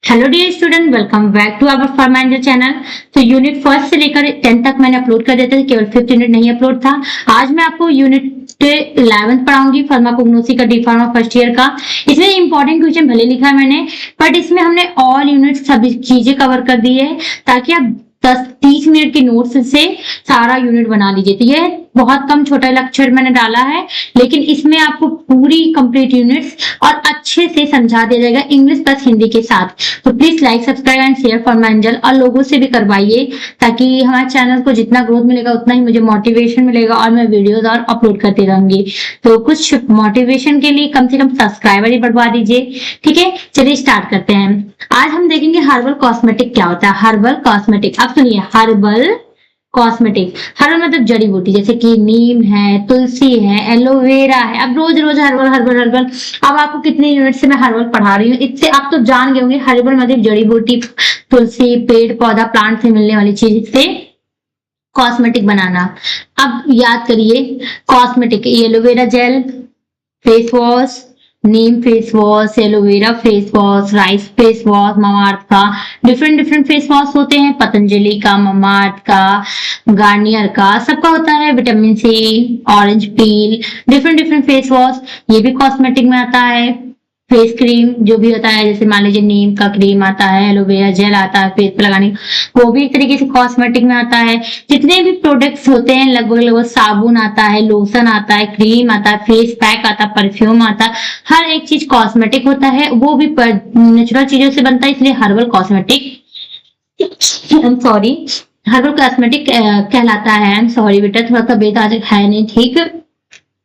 Hello dear student, welcome back to our फॉर्मेंजर channel. तो unit first से लेकर 10 तक मैंने अपलोड कर दिया था, केवल 5 यूनिट नहीं अपलोड था। आज मैं आपको यूनिट 11 पढ़ाऊंगी, फार्माकोग्नोसी का, डी फार्मा फर्स्ट ईयर का। इसमें इंपॉर्टेंट क्वेश्चन भले लिखा है मैंने, बट इसमें हमने ऑल यूनिट सभी चीजें कवर कर दी है, ताकि आप 10-30 मिनट के नोट्स से सारा यूनिट बना लीजिए। तो ये बहुत कम छोटा लेक्चर मैंने डाला है, लेकिन इसमें आपको पूरी कंप्लीट यूनिट्स और अच्छे से समझा दिया जाएगा, इंग्लिश प्लस हिंदी के साथ। तो please like, subscribe and share for my angel, और लोगों से भी करवाइए, ताकि हमारे चैनल को जितना ग्रोथ मिलेगा उतना ही मुझे मोटिवेशन मिलेगा और मैं वीडियोस और अपलोड करती रहूंगी। तो कुछ मोटिवेशन के लिए कम से कम सब्सक्राइबर ही बढ़वा दीजिए, ठीक है। चलिए स्टार्ट करते हैं। आज हम देखेंगे हर्बल कॉस्मेटिक क्या होता है। हर्बल कॉस्मेटिक, अब सुनिए, हर्बल कॉस्मेटिक, हर्बल मतलब जड़ी बूटी, जैसे कि नीम है, तुलसी है, एलोवेरा है। अब रोज रोज हर्बल हर्बल हर्बल, अब आपको कितने यूनिट से मैं हर्बल पढ़ा रही हूँ, इससे आप तो जान गए होंगे हर्बल मतलब जड़ी बूटी, तुलसी, पेड़ पौधा, प्लांट से मिलने वाली चीज से कॉस्मेटिक बनाना। अब याद करिए, cosmetic, aloe vera gel face wash, नीम face wash, aloe vera face wash, rice face wash, Mamaearth का डिफरेंट फेस वॉश होते हैं, पतंजलि का, ममाअर्थ का, गार्नियर का, सबका होता है, vitamin C, orange peel, different face wash, ये भी कॉस्मेटिक में आता है। फेस क्रीम जो भी होता है, जैसे मान लीजिए नीम का क्रीम आता है, एलोवेरा जेल आता है फेस पे लगाने, वो भी एक तरीके से कॉस्मेटिक में आता है। जितने भी प्रोडक्ट्स होते हैं लगभग साबुन आता है, लोशन आता है, क्रीम आता है, फेस पैक आता है, परफ्यूम आता है, हर एक चीज कॉस्मेटिक होता है। वो भी नेचुरल चीजों से बनता है, इसलिए herbal cosmetic, sorry, herbal cosmetic कहलाता है। आई एम सॉरी बेटा, थोड़ा तबीयत आज है नहीं ठीक,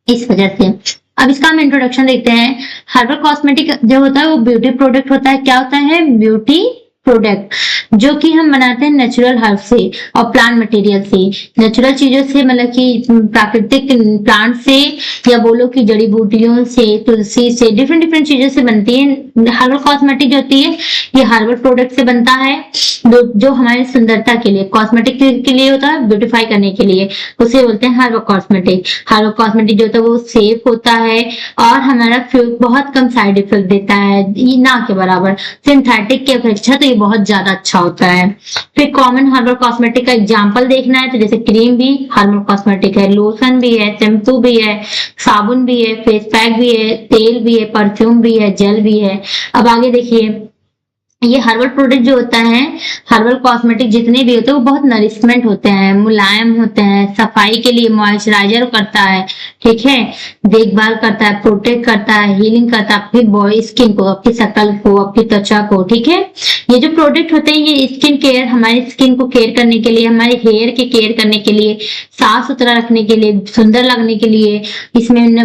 इस वजह से। अब इसका हम इंट्रोडक्शन देखते हैं। हर्बल कॉस्मेटिक जो होता है वो ब्यूटी प्रोडक्ट होता है। क्या होता है? ब्यूटी प्रोडक्ट, जो कि हम बनाते हैं नेचुरल हर्ब से और प्लांट मटेरियल से, नेचुरल चीजों से, मतलब कि प्राकृतिक प्लांट से, या बोलो कि जड़ी बूटियों से, तुलसी से, डिफरेंट चीजों से बनती है। हर्बल कॉस्मेटिक जो होती है ये हर्बल प्रोडक्ट से बनता है, जो हमारी सुंदरता के लिए, कॉस्मेटिक के लिए होता है, ब्यूटिफाई करने के लिए, उसे बोलते हैं हर्बल कॉस्मेटिक। हर्बल कॉस्मेटिक जो होता है वो सेफ होता है और हमारा बहुत कम साइड इफेक्ट देता है, ना के बराबर। सिंथेटिक के अपेक्षा तो बहुत ज्यादा अच्छा होता है। फिर कॉमन हर्बल कॉस्मेटिक का एग्जांपल देखना है तो जैसे क्रीम भी हर्बल कॉस्मेटिक है, लोशन भी है, शैम्पू भी है, साबुन भी है, फेस पैक भी है, तेल भी है, परफ्यूम भी है, जेल भी है। अब आगे देखिए, ये हर्बल प्रोडक्ट जो होता है, हर्बल कॉस्मेटिक जितने भी होते हैं वो बहुत नरिशमेंट होते हैं, मुलायम होते हैं, सफाई के लिए मॉइस्चराइजर करता है, ठीक है, देखभाल करता है, प्रोटेक्ट करता है, हीलिंग करता है आपकी बॉडी, स्किन को, आपकी शक्ल को, आपकी त्वचा को, ठीक है। ये जो प्रोडक्ट होते हैं ये स्किन केयर, हमारी स्किन को केयर करने के लिए, हमारे हेयर के केयर करने के लिए, साफ सुथरा रखने के लिए, सुंदर लगने के लिए, इसमें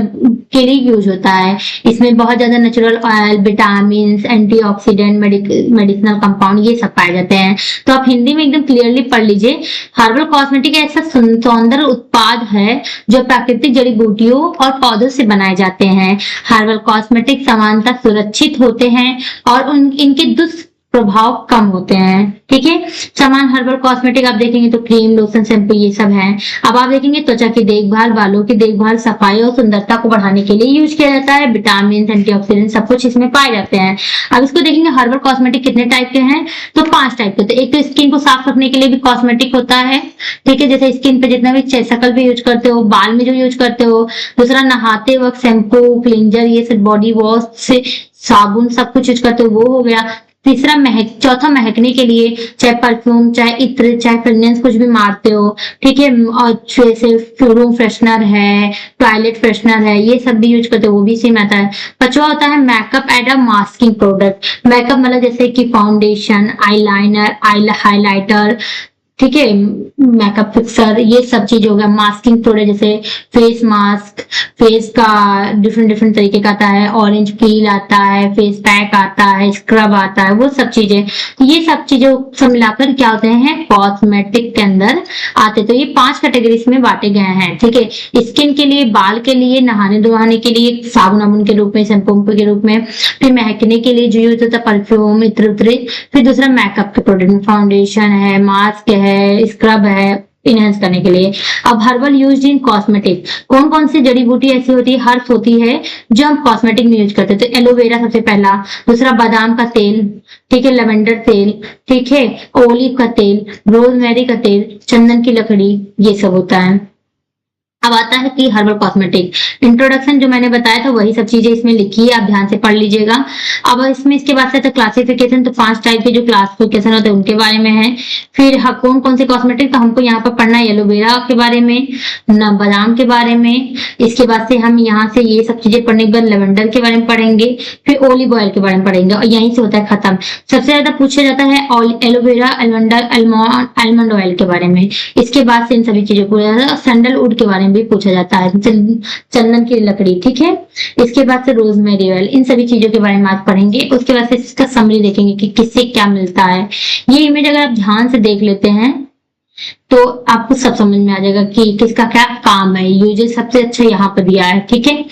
के लिए यूज होता है। इसमें बहुत ज्यादा natural oil, vitamin, antioxidant, medicinal compound, ये सब पाए जाते हैं। तो आप हिंदी में एकदम क्लियरली पढ़ लीजिए, हर्बल कॉस्मेटिक ऐसा सौंदर्य उत्पाद है जो प्राकृतिक जड़ी बूटियों और पौधों से बनाए जाते हैं। हर्बल कॉस्मेटिक सामान्यतः सुरक्षित होते हैं और इनके दुष्प्रभाव कम होते हैं, ठीक है। समान हर्बल कॉस्मेटिक आप देखेंगे तो क्रीम, लोशन, शैम्पू, ये सब है। अब आप देखेंगे त्वचा की देखभाल, बालों की देखभाल, सफाई और सुंदरता को बढ़ाने के लिए यूज किया जाता है। विटामिन, एंटीऑक्सीडेंट सब कुछ इसमें पाए जाते हैं। अब इसको देखेंगे हर्बल कॉस्मेटिक कितने टाइप के हैं, तो 5 टाइप के होते हैं। एक तो स्किन को साफ रखने के लिए भी कॉस्मेटिक होता है, ठीक है, जैसे स्किन पे जितना भी शकल भी यूज करते हो, बाल में जो यूज करते हो। दूसरा, नहाते वक्त शैम्पू, क्लींजर, ये सब, बॉडी वॉश से, साबुन, सब कुछ यूज करते हो, वो हो गया। तीसरा, चौथा, महकने के लिए, चाहे परफ्यूम, चाहे इत्र, चाहे फ्रेग्रेंस कुछ भी मारते हो, ठीक है। और जैसे रूम फ्रेशनर है, टॉयलेट फ्रेशनर है, ये सब भी यूज करते हो, वो भी सेम आता है। पांचवा होता है makeup and a masking product. Makeup मतलब जैसे कि फाउंडेशन, आईलाइनर, हाइलाइटर, ठीक है, मेकअप फिक्सर, ये सब चीज हो गया। मास्किंग प्रोडक्ट जैसे फेस मास्क, फेस का डिफरेंट तरीके का आता है, ऑरेंज पील आता है, फेस पैक आता है, स्क्रब आता है, वो सब चीजें। तो ये सब चीजें सब मिलाकर क्या होते हैं, कॉस्मेटिक के अंदर आते। तो ये 5 कैटेगरीज में बांटे गए हैं, ठीक है। स्किन के लिए, बाल के लिए, नहाने धोने के लिए, साबुन के रूप में, शैम्पू के रूप में। फिर महकने के लिए जो यूज होता है परफ्यूम, इत्र। फिर दूसरा मेकअप के प्रोडक्ट में फाउंडेशन है, मास्क है, स्क्रब है, इनहेंस करने के लिए। अब हर्बल यूज इन कॉस्मेटिक, कौन कौन सी जड़ी बूटी ऐसी होती है, हर्ब्स होती है जो हम कॉस्मेटिक में यूज करते हैं। तो एलोवेरा सबसे पहला, दूसरा बादाम का तेल, ठीक है, लेवेंडर तेल, ठीक है, ओलिव का तेल, रोजमेरी का तेल, चंदन की लकड़ी, ये सब होता है। अब आता है कि हर्बल कॉस्मेटिक इंट्रोडक्शन, जो मैंने बताया था वही सब चीजें इसमें लिखी है, आप ध्यान से पढ़ लीजिएगा। अब इसमें इसके बाद से तो क्लासिफिकेशन, तो 5 टाइप के जो क्लासिफिकेशन होते हैं उनके बारे में है। फिर कौन कौन से कॉस्मेटिक, तो हमको यहाँ पर पढ़ना है एलोवेरा के बारे में, बादाम के बारे में, इसके बाद से हम यहाँ से ये सब चीजें पढ़ने के बाद लेवेंडर के बारे में पढ़ेंगे, फिर ओलिव ऑयल के बारे में पढ़ेंगे, और यहीं से होता है खत्म। सबसे ज्यादा पूछा जाता है एलोवेरा, एलवेंडर, आलमंड ऑयल के बारे में। इसके बाद से इन सभी चीजों को, सैंडलवुड के बारे में भी पूछा जाता है, चंदन की लकड़ी, ठीक है। इसके बाद से रोजमेरी ऑयल, इन सभी चीजों के बारे में आज पढ़ेंगे। उसके बाद से इसका समरी देखेंगे कि किससे क्या मिलता है। ये इमेज अगर आप ध्यान से देख लेते हैं तो आपको सब समझ में आ जाएगा कि किसका क्या काम है। यूजेस सबसे अच्छा यहाँ पर दिया है, ठीक है।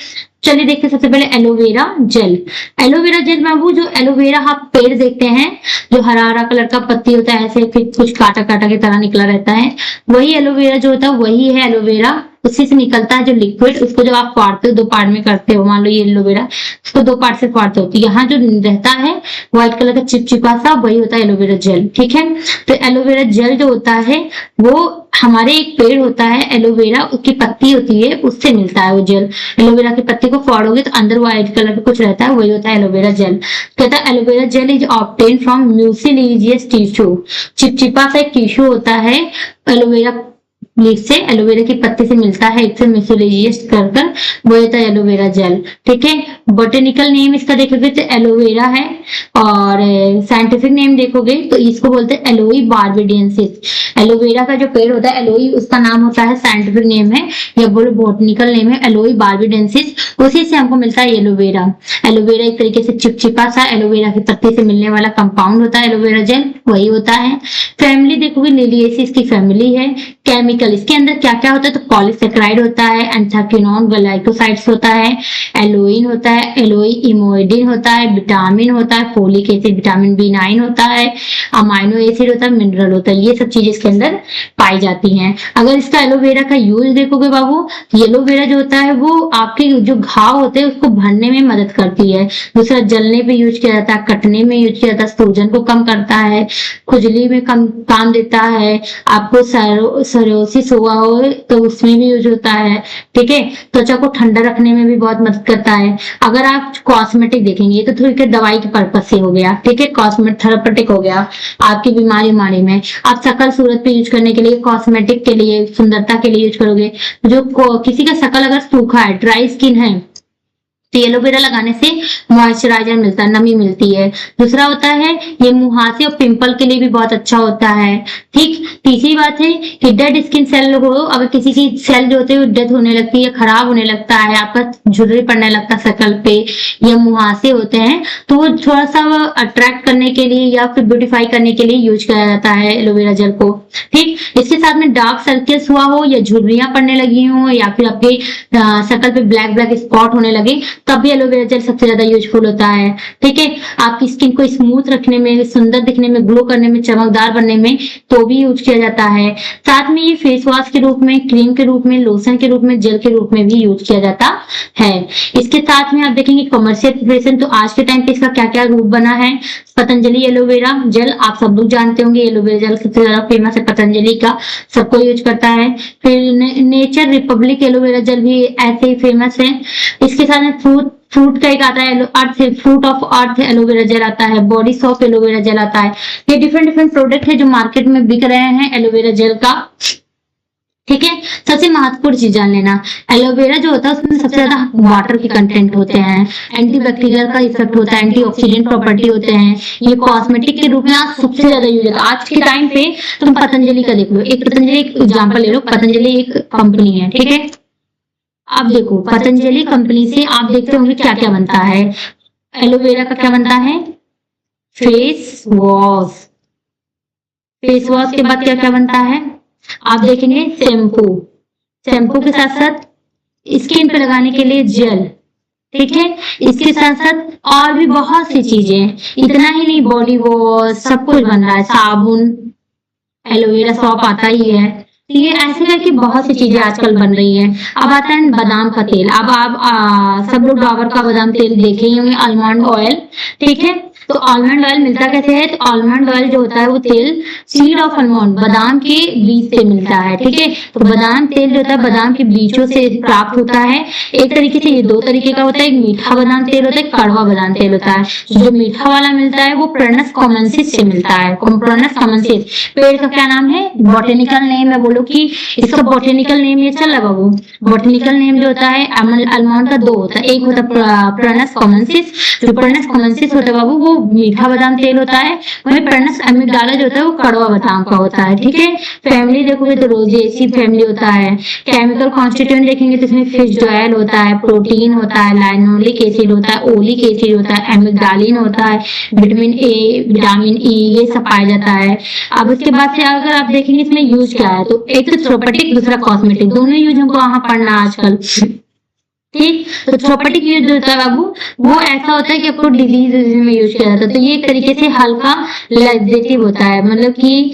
चलिए देखते हैं सबसे पहले एलोवेरा जेल। एलोवेरा जेल में वो जो एलोवेरा आप पेड़ देखते हैं, जो हरा हरा कलर का पत्ती होता है, ऐसे फिर कुछ काटा काटा की तरह निकला रहता है, वही एलोवेरा जो होता है वही है एलोवेरा। उसी से निकलता है जो लिक्विड, उसको जब आप फाड़ते हो, 2 पार्ट में करते हो, मान लो ये एलोवेरा, उसको 2 पार्ट से फाड़ते हो, तो यहाँ जो रहता है व्हाइट कलर का चिपचिपा सा, वही होता है एलोवेरा जेल, ठीक है। तो एलोवेरा जेल जो होता है वो हमारे एक पेड़ होता है एलोवेरा, उसकी पत्ती होती है, उससे मिलता है वो जेल। एलोवेरा की पत्ती को फाड़ोगे तो अंदर व्हाइट कलर का कुछ रहता है, वही होता है एलोवेरा जेल। कहता है aloe vera gel is obtain from mucilaginous tissue, चिपचिपा सा एक टिश्यू होता है एलोवेरा लीफ से, एलोवेरा की पत्ती से मिलता है, एक से मिसोलेजियस कर वो होता है एलोवेरा जेल, ठीक है। बोटेनिकल नेम इसका देखोगे तो एलोवेरा है, और साइंटिफिक नेम देखोगे तो इसको बोलते हैं एलोई बार्बेडियंसिस। एलोवेरा का जो पेड़ होता है एलोई, उसका नाम होता है, साइंटिफिक नेम है या बोलो बोटनिकल नेम है एलोई बार्बेडियंसिस, उसी से हमको मिलता है एलोवेरा। एलोवेरा एक तरीके से चिपचिपा सा एलोवेरा की पत्ती से मिलने वाला कंपाउंड होता है एलोवेरा जेल, वही होता है। फैमिली देखोगे लिलिएसी की फैमिली है। केमिकल, इसके अंदर क्या क्या होता है, तो पॉलीसेकेराइड होता है, एंथ्राक्विनोन, ग्लाइकोसाइड्स होता है, एलोइन होता है, एलोई इमोइडिन होता है, विटामिन होता है, फोलिक एसिड, विटामिन B9 होता है, अमाइनो एसिड होता है, मिनरल होता है, ये सब चीजें इसके अंदर पाई जाती हैं। अगर इसका एलोवेरा का यूज देखोगे बाबू, एलोवेरा जो होता है वो आपके जो घाव होते हैं उसको भरने में मदद करती है। दूसरा जलने पे यूज किया जाता है, कटने में यूज किया जाता है, सूजन को कम करता है, खुजली में कम काम देता है, आपको सरोसिस हुआ हो तो उसमें भी यूज होता है, ठीक है। त्वचा को ठंडा रखने में भी बहुत मदद करता है। अगर आप कॉस्मेटिक देखेंगे तो थोड़ी दवाई के पर्पज से हो गया, ठीक है, कॉस्मेटिक थेरापेटिक हो गया आपकी बीमारी में। आप शकल सूरत पे यूज करने के लिए, कॉस्मेटिक के लिए, सुंदरता के लिए यूज करोगे। जो किसी का शकल अगर सूखा है, ड्राई स्किन है, तो एलोवेरा लगाने से मॉइस्चराइजर मिलता है, नमी मिलती है। दूसरा होता है ये मुहासे और पिंपल के लिए भी बहुत अच्छा होता है, ठीक। तीसरी बात है कि डेड स्किन सेल हो, अगर किसी की सेल जो होते हैं डेथ होने लगती है, खराब होने लगता है, आपका झुर्री पड़ने लगता है शक्ल पे, या मुहासे होते हैं, तो वो थोड़ा सा अट्रैक्ट करने के लिए या फिर ब्यूटिफाई करने के लिए यूज किया जाता है एलोवेरा जेल को, ठीक। इसके साथ में डार्क सर्कल्स हुआ हो, या झुर्रियां पड़ने लगी हो, या फिर आपके शक्ल पे ब्लैक ब्लैक स्पॉट होने लगे, तब भी एलोवेरा जेल सबसे ज्यादा यूजफुल होता है, ठीक है। आपकी स्किन को स्मूथ रखने में, सुंदर दिखने में, ग्लो करने में, चमकदार बनने में तो भी यूज किया जाता है। साथ में ये फेस वॉश के रूप में, क्रीम के रूप में, लोशन के रूप में, जेल के रूप में भी यूज किया जाता है। इसके साथ में आप देखेंगे कमर्शियल प्रिपरेशन, तो आज के टाइम पे इसका क्या क्या रूप बना है। पतंजलि एलोवेरा जेल, आप सब लोग जानते होंगे, एलोवेरा जेल सबसे ज्यादा फेमस है पतंजलि का, सबको यूज करता है। फिर नेचर रिपब्लिक एलोवेरा जेल भी ऐसे ही फेमस है। इसके साथ में फ्रूट का एक आता है अर्थ, fruit of earth aloe vera gel आता है, बॉडी सॉफ्ट एलोवेरा जेल आता है। ये डिफरेंट प्रोडक्ट है जो मार्केट में बिक रहे हैं एलोवेरा जेल का, ठीक है। सबसे महत्वपूर्ण चीज जान लेना, एलोवेरा जो होता है उसमें सबसे ज्यादा वाटर के कंटेंट होते हैं, एंटीबैक्टीरियल का इफेक्ट होता है, एंटीऑक्सीडेंट प्रॉपर्टी होते हैं। ये कॉस्मेटिक के रूप में आज सबसे ज्यादा यूज होता है। आज के टाइम पे तुम पतंजलि का देख लो, एक पतंजलि एक एग्जाम्पल ले लो, पतंजलि एक कंपनी है, ठीक है। अब देखो पतंजलि कंपनी से आप देखते होंगे क्या क्या बनता है। एलोवेरा का क्या बनता है, फेस वॉश। फेस वॉश के बाद क्या क्या बनता है, आप देखेंगे शैम्पू। शैम्पू के साथ साथ स्किन पे लगाने के लिए जेल, ठीक है। इसके साथ साथ और भी बहुत सी चीजें, इतना ही नहीं, बॉडी वॉश सब कुछ बन रहा है, साबुन, एलोवेरा सॉप आता ही है, तो ये ऐसे करके बहुत सी चीजें आजकल बन रही है। अब आता है बादाम का तेल। अब आप सब लोग डाबर का बादाम तेल देखे ही होंगे, आलमंड ऑयल, ठीक है। तो आलमंड ऑयल मिलता कैसे है? तो आलमंड ऑयल जो होता है वो तेल सीड ऑफ आलमंड, बादाम के बीज से मिलता है, ठीक है। तो बादाम तेल जो होता है बादाम के बीजों से प्राप्त होता है। एक तरीके से ये दो तरीके का होता है, एक मीठा बादाम तेल होता है, एक कड़वा बादाम तेल होता है। जो मीठा वाला मिलता है वो प्रणस कॉमनसिस से मिलता है। प्रणस कॉमनसिस पेड़ का क्या नाम है? बॉटेनिकल नेम है। बोलो कि इसका बॉटेनिकल नेम ये चल रहा बाबू। बॉटेनिकल नेम जो होता है आलमंड का दो होता है, एक होता है प्रणस कॉमनसिस। जो प्रणस कॉमनसिस होता है बाबू वो मीठा बादाम तेल होता है, वही प्रणस अमिगडाला जो होता है वो कड़वा बादाम का होता है, ठीक है। फैमिली देखोगे तो रोजेसी फैमिली होता है। केमिकल कॉन्स्टिट्यूएंट देखेंगे तो इसमें फिश ऑयल होता है, प्रोटीन होता है, लाइनोलिक एसिड होता है, ओलिक एसिड होता है, एमिगडालिन होता है, विटामिन ए, विटामिन ई, ये सब पाया जाता है। अब उसके बाद से अगर आप देखेंगे इसमें यूज क्या है, तो एक तो थेरेपेटिक, दूसरा कॉस्मेटिक, दोनों यूज हमको वहां पढ़ना आजकल, ठीक। तो थेरेपेटिक यूज जो होता है बाबू वो ऐसा होता है कि आपको डिजीज में यूज किया जाता है। तो ये एक तरीके से हल्का लैक्सेटिव होता है, मतलब कि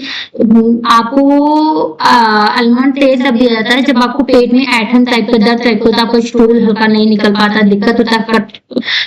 आपको आलमंड तेल तब दिया जाता है जब आपको पेट में ऐठन टाइप का दर्द टाइप होता है, आपको स्टूल हल्का नहीं निकल पाता, दिक्कत होता है,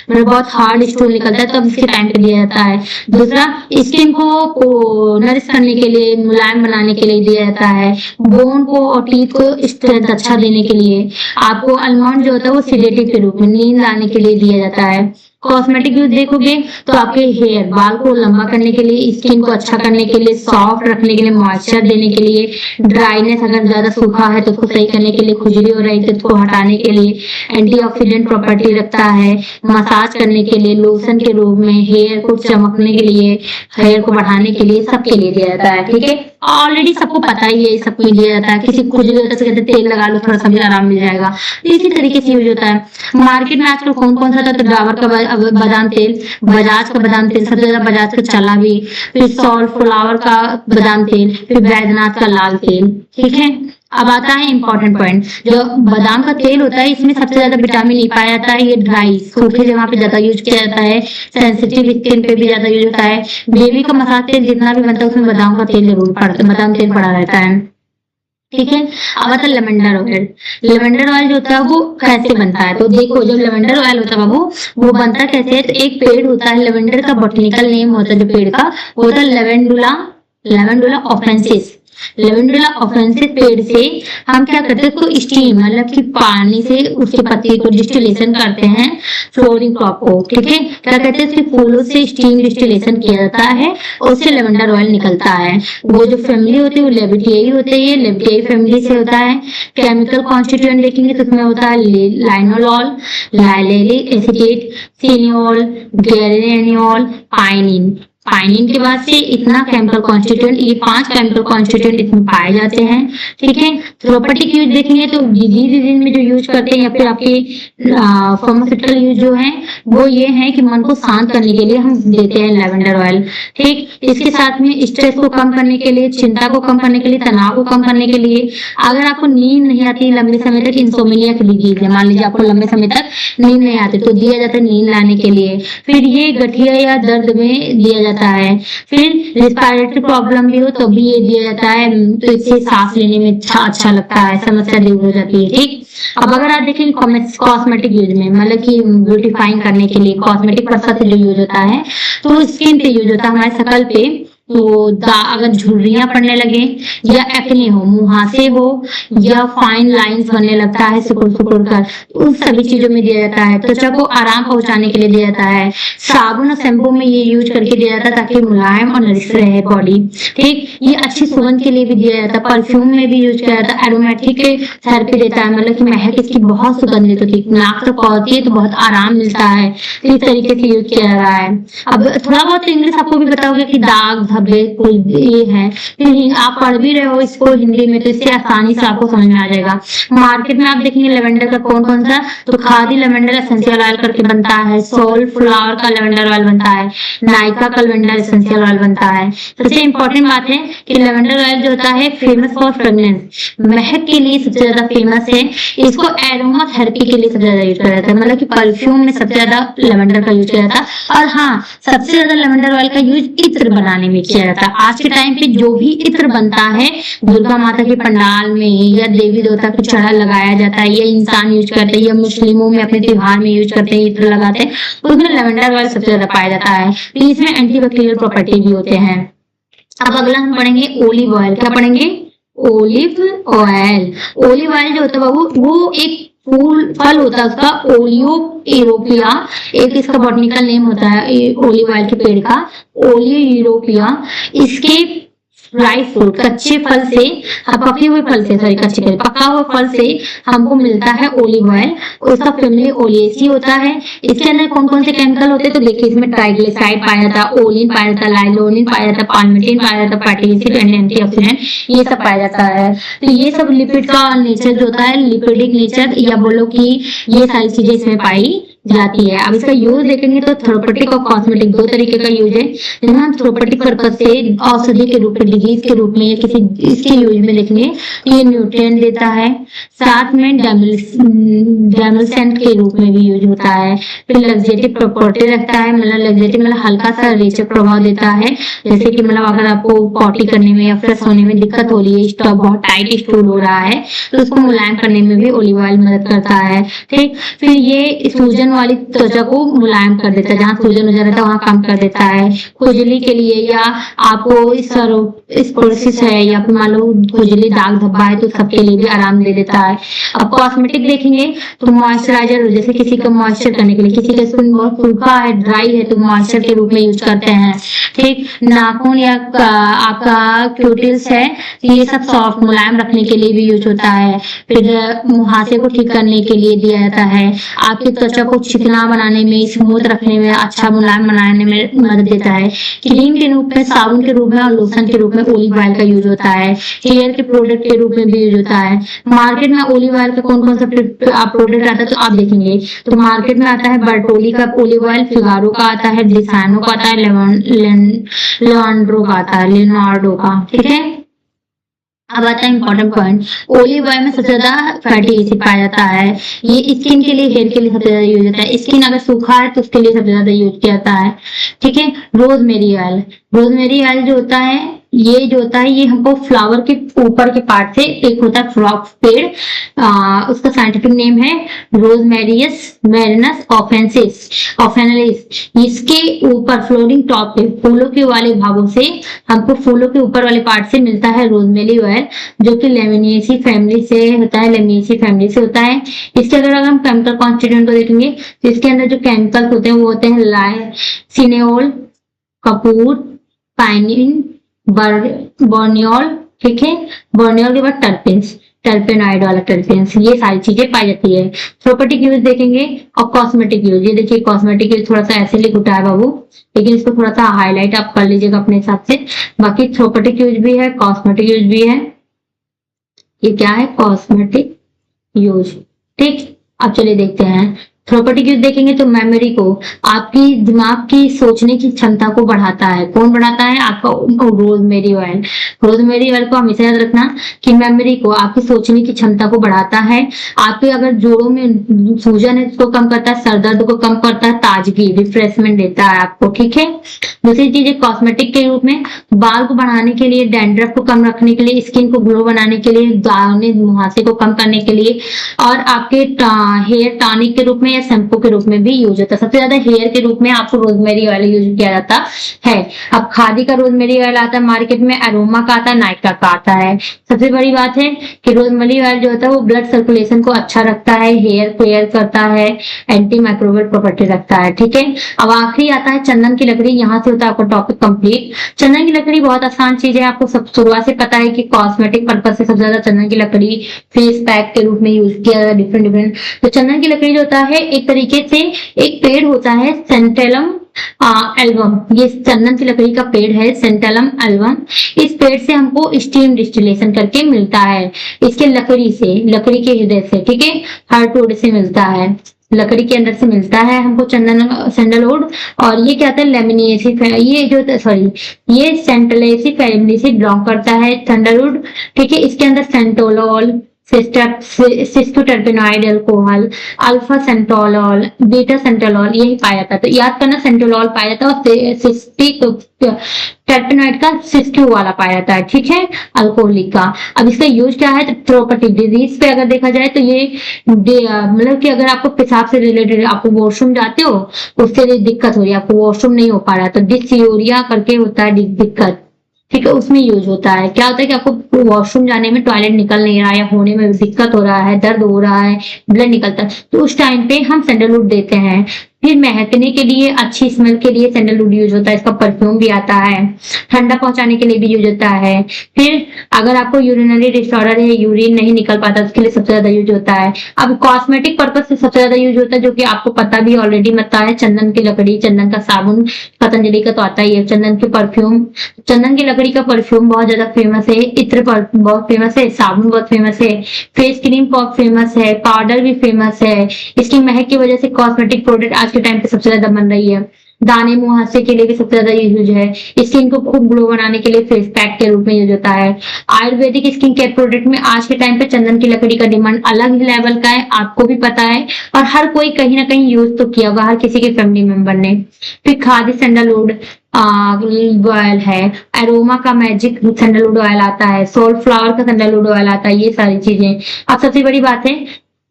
मतलब बहुत हार्ड स्टूल निकलता है, तब इसके टाइम पे दिया जाता है। दूसरा स्किन को नरिश करने के लिए, मुलायम बनाने के लिए दिया जाता है। बोन को और टीथ को स्ट्रेंथ अच्छा देने के लिए आपको आलमंड जो होता है सेडेटिव के रूप में नींद लाने के लिए दिया जाता है। कॉस्मेटिक यूज देखोगे तो आपके हेयर बाल को लंबा करने के लिए, स्किन को अच्छा करने के लिए, सॉफ्ट रखने के लिए, मॉइस्चर देने के लिए, ड्राइनेस अगर ज्यादा सूखा है तो उसको सही करने के लिए, खुजली हो रही है तो उसको हटाने के लिए, एंटीऑक्सीडेंट प्रॉपर्टी रखता है, मसाज करने के लिए, लोशन के रूप में, हेयर को चमकने के लिए, हेयर को बढ़ाने के लिए, सबके लिए दिया जाता है, ठीक है। ऑलरेडी सबको पता ही है, सब में दिया जाता है। किसी खुजली होता है तो कहते तेल लगा लो थोड़ा सा भी आराम मिल जाएगा, तो इसी तरीके से यूज होता है। मार्केट में आजकल कौन कौन सा था? तो डाबर का बादाम तेल, बजाज का बादाम तेल, सबसे ज्यादा बजाज का चला भी, फिर सॉल्ट फ्लावर का बादाम तेल, फिर बैद्यनाथ का लाल तेल, ठीक है। अब आता है इंपॉर्टेंट पॉइंट, जो बादाम का तेल होता है इसमें सबसे ज्यादा विटामिन ई पाया जाता है। ये ड्राई सूखे जगह पे ज्यादा यूज किया जाता है, सेंसिटिव स्किन पे भी ज्यादा यूज होता है। बेबी का मसाज तेल जितना भी बनता है उसमें बादाम का तेल जरूर पड़ता है, बादाम तेल पड़ा रहता है, ठीक है। अब आता है लेवेंडर ऑयल। लेवेंडर ऑयल जो होता है वो कैसे बनता है? तो देखो जब लेवेंडर ऑयल होता है बाबू वो बनता कैसे है? तो एक पेड़ होता है, लेवेंडर का बॉटनिकल नेम होता है जो पेड़ का, वो होता है लेवेंडुला ऑफेंसिस। लेवेंडुला ऑफेंसिस पेड़ से हम क्या करते हैं, उसको स्टीम मतलब कि पानी से उसके पत्ती को डिस्टिलेशन करते हैं, फ्लोरिंग क्रॉप को, ठीक है। क्या कहते हैं, उसके फूलों से स्टीम डिस्टिलेशन किया जाता है और उससे लेवेंडर ऑयल निकलता है। वो जो फैमिली होती है वो लेविटियाई होते हैं, लेविटियाई फैमिली से होता है। केमिकल कॉन्स्टिट्यूएंट देखेंगे तो उसमें होता है लाइनोलॉल, लाइलेलिक एसिड, सिनियोल, गेरेनियोल, पाइनिन। पाइनिन के बाद से इतना केमिकल कॉन्स्टिट्यूएंट, ये 5 केमिकल कॉन्स्टिट्यूएंट इसमें पाए जाते हैं, ठीक है। थेरेपेटिक यूज देखेंगे तो डिजीज में जो यूज करते हैं या फिर आपके फार्मास्यूटिकल यूज जो है वो ये है कि मन को शांत करने के लिए हम देते हैं लेवेंडर ऑयल, ठीक। इसके साथ में स्ट्रेस को कम करने के लिए, चिंता को कम करने के लिए, तनाव को कम करने के लिए, अगर आपको नींद नहीं आती लंबे समय तक, इंसोम्निया की डिजीज है, मान लीजिए आपको लंबे समय तक नींद नहीं आती तो दिया जाता है नींद लाने के लिए। फिर ये गठिया या दर्द में दिया जाता है। फिर रिस्पायरेटरी प्रॉब्लम भी हो तो भी ये दिया जाता है, तो इससे सांस लेने में अच्छा लगता है, समस्या दूर हो जाती है, ठीक। अब अगर आप देखें कॉस्मेटिक यूज में, मतलब कि ब्यूटीफाइंग करने के लिए कॉस्मेटिक पर्पस से जो यूज होता है तो स्किन पे यूज होता है, हमारे शकल पे। तो अगर झुर्रियां पड़ने लगे या एक्ने हो, मुहासे हो या फाइन लाइंस बनने लगता है सिकुड़ कर, उन सभी चीजों में दिया जाता है। त्वचा को आराम पहुंचाने के लिए दिया जाता है। साबुन और शैम्पू में ये यूज करके दिया जाता है ताकि मुलायम और नरिश रहे बॉडी, ठीक। ये अच्छी सुगंध के लिए भी दिया जाता है, परफ्यूम में भी यूज किया जाता है, एरोमेटिक थेरेपी देता है, मतलब कि महक इसकी बहुत सुगंधित होती है, नाक तक पहुंचती है तो बहुत आराम मिलता है, तो इस तरीके से यूज किया जा रहा है। अब थोड़ा बहुत इंग्लिश आपको भी बताओगे कि दाग कोई ये है, फिर आप पढ़ भी रहे हो इसको हिंदी में तो इससे आसानी से आपको समझ में आ जाएगा। मार्केट में आप देखेंगे लेवेंडर का कौन कौन सा, तो खादी लेवेंडर एसेंशियल ऑयल करके बनता है, सोल फ्लावर का लेवेंडर ऑयल बनता है, नाइका का लेवेंडर एसेंशियल ऑयल बनता है। सबसे इंपॉर्टेंट बात है कि लेवेंडर ऑयल जो होता है फेमस फॉर फ्रेग्रेंस, महक के लिए सबसे ज्यादा फेमस है। इसको एरोमा थेरेपी के लिए सबसे ज्यादा यूज किया जाता है, मतलब कि परफ्यूम में सबसे ज्यादा लेवेंडर का यूज किया जाता है। और हाँ, सबसे ज्यादा लेवेंडर ऑयल का यूज इत्र बनाने में किया जाता है। आज के टाइम पे जो भी इत्र बनता है दुर्गा माता के पंडाल में या देवी देवता को चढ़ा लगाया जाता है, या इंसान यूज करते हैं, या मुस्लिमों में अपने त्योहार में यूज करते हैं, इत्र लगाते हैं, उसमें लेवेंडर ऑयल सबसे ज्यादा पाया जाता है। तो इसमें एंटीबैक्टीरियल प्रॉपर्टी भी होते हैं। अब अगला हम पढ़ेंगे ओलिव ऑयल। क्या पढ़ेंगे? Olive oil. ओलिव ऑयल जो होता है बाबू वो एक फल होता है उसका, ओलियो यूरोपिया, एक इसका बॉटनिकल नेम होता है ओलिव ऑयल के पेड़ का, ओलियो यूरोपिया। इसके राइस फ्रूट कच्चे फल से, पके हुए फल से, सॉरी कच्चे फल, पका हुआ फल से हमको मिलता है ओलिव ऑयल। उसका फैमिली ओलिएसी होता है। इसके अंदर कौन कौन से केमिकल होते हैं तो देखिए, इसमें ट्राइग्लिसराइड पाया जाता है, ओलिन पाया जाता है, लाइलोनिन पाया जाता है, पाल्मिटिन पाया जाता है, फैटी एसिड एंड एंटीऑक्सीडेंट, ये सब पाया जाता है। तो ये सब लिपिड का नेचर जो होता है, लिपिडिक नेचर, या बोलो कि ये सारी चीजें इसमें पाई जाती है। अब इसका यूज देखेंगे तो थेरेपेटिक और कॉस्मेटिक दो तरीके का यूज है। जैसे हम थेरेपेटिक पर्पज से औषधि के रूप में, डिजीज के रूप में, या किसी इसके यूज में देखेंगे तो ये न्यूट्रिएंट देता है। साथ में डेमल्सेंट के रूप में भी यूज होता है। फिर लग्जेटिव प्रॉपर्टी रखता है, मतलब लग्जेटिव मतलब हल्का सा रेचक प्रभाव देता है। जैसे कि मतलब अगर आपको पॉटी करने में या फ्रेश होने में दिक्कत हो रही है, स्टॉक बहुत टाइट स्टूल हो रहा है, तो उसको मुलायम करने में भी ओलिव ऑयल मदद करता है। ठीक, फिर ये सूजन वाली त्वचा को मुलायम कर देता है, जहाँ सूजन हो जाता है वहां कम कर देता है। खुजली के लिए, या आपको स्पोरोसिस है, या फिर मान लो खुजली दाग धब्बा है, तो सबके लिए भी आराम दे देता है। अब कॉस्मेटिक देखेंगे तो मॉइस्चराइजर, जैसे किसी का मॉइस्चर करने के लिए, किसी का स्किन बहुत सूखा है, ड्राई है, तो मॉइस्चर के रूप में यूज करते हैं। ठीक, नाखून या आपका क्यूटिल्स है, तो ये सब सॉफ्ट मुलायम रखने के लिए भी यूज होता है। फिर मुहासे को ठीक करने के लिए दिया जाता है। आपकी त्वचा को चिकना बनाने में, स्मूथ रखने में, अच्छा मुलायम बनाने में मदद देता है। क्रीम के रूप में, साबुन के रूप में और लोशन के रूप में ओलिव ऑयल का यूज होता है। हेयर के प्रोडक्ट के रूप में भी यूज होता है। मार्केट में ओलिव ऑयल का कौन कौन सा प्रोडक्ट आता है तो आप देखेंगे तो मार्केट में आता है बर्टोली का ओलिव ऑयल, फिगारो का आता है, डिसानो का आता है, लेवांड्रो का आता है, लियोनार्डो का। ठीक है, अब आता है इंपॉर्टेंट पॉइंट, ओलिव ऑयल में सबसे ज्यादा फैटी एसिड पाया जाता है। ये स्किन के लिए, हेयर के लिए सबसे ज्यादा यूज होता है। स्किन अगर सूखा है तो उसके लिए सबसे ज्यादा यूज किया जाता है। ठीक है, रोजमेरी ऑयल। रोजमेरी ऑयल जो होता है, ये जो होता है, ये हमको फ्लावर के ऊपर के पार्ट से, एक होता है फ्रॉक पेड़, उसका साइंटिफिक नेम है रोजमेरियस मैरिनस ऑफेनलिस। इसके ऊपर फ्लोरिंग टॉप पे, फूलों के वाले भागों से हमको, फूलों के ऊपर वाले पार्ट से मिलता है रोजमेरी ऑयल, जो कि लेमिनिएसी फैमिली से होता है, लेमिनिएसी फैमिली से होता है। इसके अगर हम केमिकल कॉन्स्टिट्यूएंट को देखेंगे तो इसके अंदर जो केमिकल्स होते हैं वो होते हैं लाइसिनोल, कपूर, पाइनिन, बर्नियोल। ठीक है, बर्नियोल के बाद टर्पेन्स, टर्पेनॉइड वाला टर्पेन्स, ये सारी चीजें पाई जाती है। थेरेपेटिक यूज देखेंगे और कॉस्मेटिक यूज। ये देखिए कॉस्मेटिक यूज थोड़ा सा ऐसे लिखा है बाबू, लेकिन इसको थोड़ा सा हाईलाइट आप कर लीजिएगा अपने हिसाब से। बाकी थेरेपेटिक यूज भी है, कॉस्मेटिक यूज भी है। ये क्या है? Cosmetic use. ठीक, अब चलिए देखते हैं थेरेपेटिक यूज देखेंगे तो मेमोरी को, आपकी दिमाग की सोचने की क्षमता को बढ़ाता है। कौन बढ़ाता है? आपका रोजमेरी ऑयल। रोजमेरी ऑयल को हमेशा याद रखना कि मेमोरी को, आपकी सोचने की क्षमता को बढ़ाता है। आपके अगर जोड़ों में सूजन है उसको कम करता है, सरदर्द को कम करता है, ताजगी, रिफ्रेशमेंट देता है आपको। ठीक है, दूसरी चीज है कॉस्मेटिक के रूप में, बाल को बढ़ाने के लिए, डैंड्रफ को कम रखने के लिए, स्किन को ग्लो बनाने के लिए, दाने मुहासे को कम करने के लिए, और आपके हेयर टॉनिक के रूप में या शैम्पू के रूप में भी यूज होता है। सबसे ज्यादा हेयर के रूप में आपको रोजमेरी ऑयल यूज किया जाता है। अब खादी का रोजमेरी ऑयल आता है मार्केट में, अरोमा का आता है, नाइका का आता है। सबसे बड़ी बात है कि रोजमेरी ऑयल जो होता है वो ब्लड सर्कुलेशन को अच्छा रखता है, हेयर केयर करता है, एंटी माइक्रोबियल प्रॉपर्टी रखता है। ठीक है, अब आखिरी आता है चंदन की लकड़ी। यहाँ से होता है आपका टॉपिक कंप्लीट। चंदन की लकड़ी बहुत आसान चीज है, आपको सब शुरुआत से पता है कि कॉस्मेटिक पर्पज से सबसे ज्यादा चंदन की लकड़ी फेस पैक के रूप में यूज किया जाता है, डिफरेंट। तो चंदन की लकड़ी जो होता है एक तरीके से एक पेड़ होता है, सेंटेलम एल्बम। ये चंदन की लकड़ी का पेड़ है, सेंटेलम एल्बम। इस पेड़ से हमको स्टीम डिस्टिलेशन करके मिलता है, इसके लकड़ी से, लकड़ी के हृदय से। ठीक है, हार्डवुड से मिलता है, लकड़ी के अंदर से मिलता है हमको चंदन, सैंडलवुड। और ये क्या होता है? लेमिनिएसी, ये जो सॉरी ये सेंटलेसी फैमिली से बिलोंग करता है सैंडलवुड। ठीक है, इसके अंदर सेंटोलॉल, सिस्टोटर्पेनॉइड अल्कोहल, अल्फा सेंटोलॉल, बीटा सेंटोलॉल यही पाया जाता है। तो याद करना सेंटोलॉल पाया जाता है और सिस्टिक टर्पेनॉइड का सिस्टो वाला पाया जाता है, ठीक है, अल्कोहलिक का। अब इसका यूज क्या है, तो थ्रोपैटिक डिजीज पे अगर देखा जाए तो ये मतलब कि अगर आपको पेशाब से रिलेटेड आपको वॉशरूम जाते हो, उससे दिक्कत हो रही है, आपको वॉशरूम नहीं हो पा रहा, तो डिस्यूरिया करके होता है दिक्कत, ठीक है, उसमें यूज होता है। क्या होता है कि आपको वॉशरूम जाने में टॉयलेट निकल नहीं रहा है या होने में दिक्कत हो रहा है, दर्द हो रहा है, ब्लड निकलता है, तो उस टाइम पे हम सैंडलवुड देते हैं। फिर महकने के लिए, अच्छी स्मेल के लिए सैंडलवुड यूज होता है, इसका परफ्यूम भी आता है। ठंडा पहुंचाने के लिए भी यूज होता है। फिर अगर आपको यूरिनरी डिसऑर्डर है, यूरिन नहीं निकल पाता, उसके लिए सबसे ज्यादा यूज होता है। अब कॉस्मेटिक पर्पज से सबसे ज्यादा यूज होता है, जो कि आपको पता भी ऑलरेडी मत है, चंदन की लकड़ी, चंदन का साबुन, पतंजलि का तो आता ही है, चंदन की परफ्यूम, चंदन की लकड़ी का परफ्यूम बहुत ज्यादा फेमस है, इत्र बहुत फेमस है, साबुन बहुत फेमस है, फेस क्रीम बहुत फेमस है, पाउडर भी फेमस है। इसकी महक की वजह से कॉस्मेटिक प्रोडक्ट आज के टाइम पे सबसे ज्यादा बन रही है। दाने मुहासे के लिए भी सबसे ज्यादा यूज है। स्किन को खूब ग्लो बनाने के लिए फेस पैक के रूप में यूज होता है। आयुर्वेदिक स्किन केयर प्रोडक्ट में आज के टाइम पे चंदन की लकड़ी का डिमांड अलग ही लेवल का है, आपको भी पता है, और हर कोई कहीं ना कहीं यूज तो किया होगा, हर किसी के फैमिली मेंबर ने। फिर खादी सैंडलवुड ऑयल है, एरोमा का मैजिक सैंडलवुड ऑयल आता है, सोल फ्लावर का सैंडलवुड ऑयल आता है, ये सारी चीजें। अब सबसे बड़ी बात है,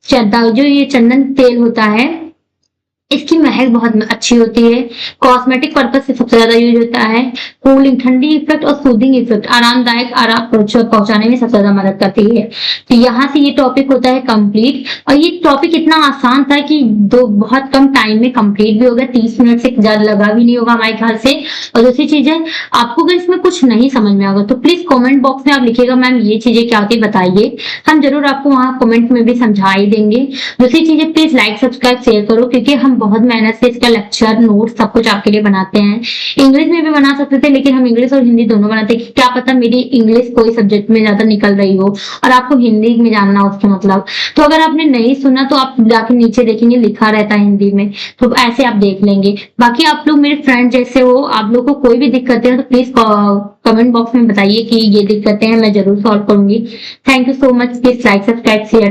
जो ये चंदन तेल होता है, इसकी महक बहुत अच्छी होती है। कॉस्मेटिक पर्पज से सबसे ज्यादा यूज होता है। कूलिंग, ठंडी इफेक्ट और सूदिंग इफेक्ट, आरामदायक आराम पहुंचाने में सबसे ज्यादा मदद करती है। तो यहाँ से ये टॉपिक होता है कंप्लीट, और ये टॉपिक इतना आसान था कि बहुत कम टाइम में कंप्लीट भी हो गया, 30 मिनट से ज्यादा लगा भी नहीं होगा हमारे ख्याल से। और दूसरी चीज है, आपको अगर इसमें कुछ नहीं समझ में आएगा तो प्लीज कॉमेंट बॉक्स में आप लिखिएगा मैम ये चीजें क्या होती है बताइए, हम जरूर आपको वहाँ कॉमेंट में भी समझा ही देंगे। दूसरी चीजें प्लीज लाइक सब्सक्राइब शेयर करो, क्योंकि हम बहुत मेहनत से इसका लेक्चर नोट सब कुछ आपके लिए बनाते हैं। इंग्लिश में भी बना सकते थे, लेकिन हम इंग्लिश और हिंदी दोनों बनाते हैं, क्या पता मेरी इंग्लिश कोई सब्जेक्ट में ज्यादा निकल रही हो और आपको हिंदी में जानना हो उसके मतलब। तो अगर आपने नहीं सुना तो आप जाके नीचे देखेंगे, लिखा रहता है हिंदी में, तो ऐसे आप देख लेंगे। बाकी आप लोग मेरे फ्रेंड जैसे हो, आप लोग को कोई भी दिक्कतें हैं तो प्लीज कमेंट बॉक्स में बताइए कि ये दिक्कतें हैं, मैं जरूर सॉल्व करूंगी। Thank you so much. Please like subscribe share.